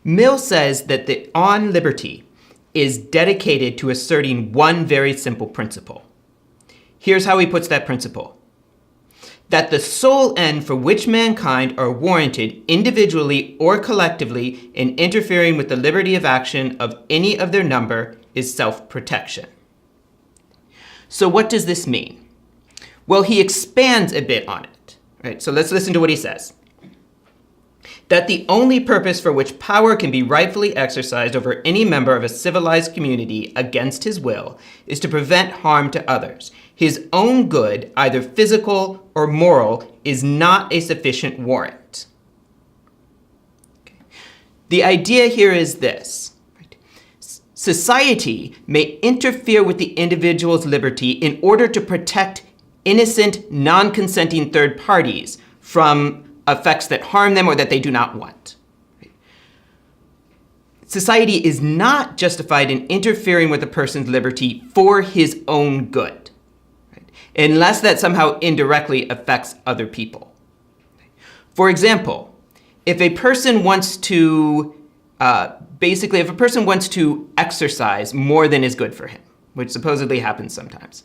Mill says that the On Liberty is dedicated to asserting one very simple principle. Here's how he puts that principle: that the sole end for which mankind are warranted individually or collectively in interfering with the liberty of action of any of their number is self-protection. So what does this mean? Well, he expands a bit on it, right? So let's listen to what he says. That the only purpose for which power can be rightfully exercised over any member of a civilized community against his will is to prevent harm to others. His own good, either physical or moral, is not a sufficient warrant. Okay. The idea here is this. Right? Society may interfere with the individual's liberty in order to protect innocent, non-consenting third parties from effects that harm them or that they do not want. Right? Society is not justified in interfering with a person's liberty for his own good, right? Unless that somehow indirectly affects other people. For example, if a person wants to, if a person wants to exercise more than is good for him, which supposedly happens sometimes,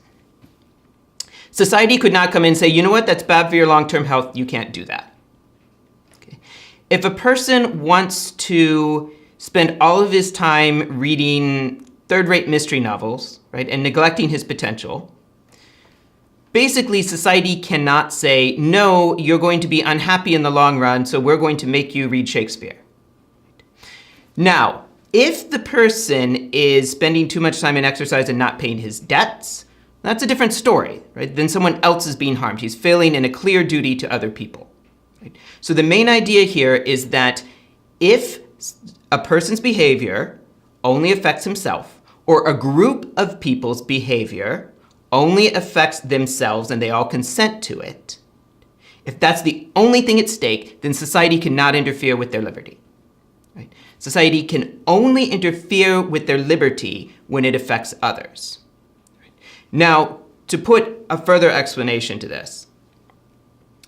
society could not come in and say, you know what, that's bad for your long-term health, you can't do that. If a person wants to spend all of his time reading third-rate mystery novels, right, and neglecting his potential, basically society cannot say, no, you're going to be unhappy in the long run, so we're going to make you read Shakespeare. Now, if the person is spending too much time in exercise and not paying his debts, that's a different story, right? Then someone else is being harmed. He's failing in a clear duty to other people. Right? So the main idea here is that if a person's behavior only affects himself, or a group of people's behavior only affects themselves and they all consent to it, if that's the only thing at stake, then society cannot interfere with their liberty. Right? Society can only interfere with their liberty when it affects others. Right? Now, to put a further explanation to this,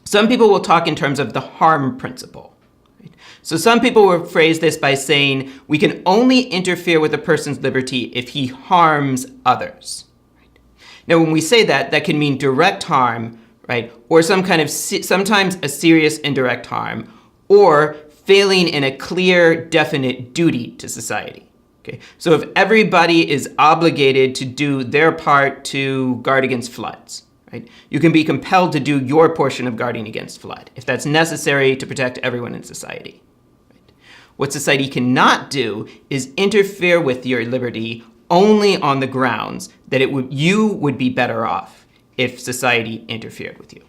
some people will talk in terms of the harm principle. Right? So some people will phrase this by saying we can only interfere with a person's liberty if he harms others. Right? Now, when we say that, that can mean direct harm, right? Or some kind of sometimes a serious indirect harm, or failing in a clear, definite duty to society. Okay? So if everybody is obligated to do their part to guard against floods, right? You can be compelled to do your portion of guarding against flood if that's necessary to protect everyone in society. Right? What society cannot do is interfere with your liberty only on the grounds that you would be better off if society interfered with you.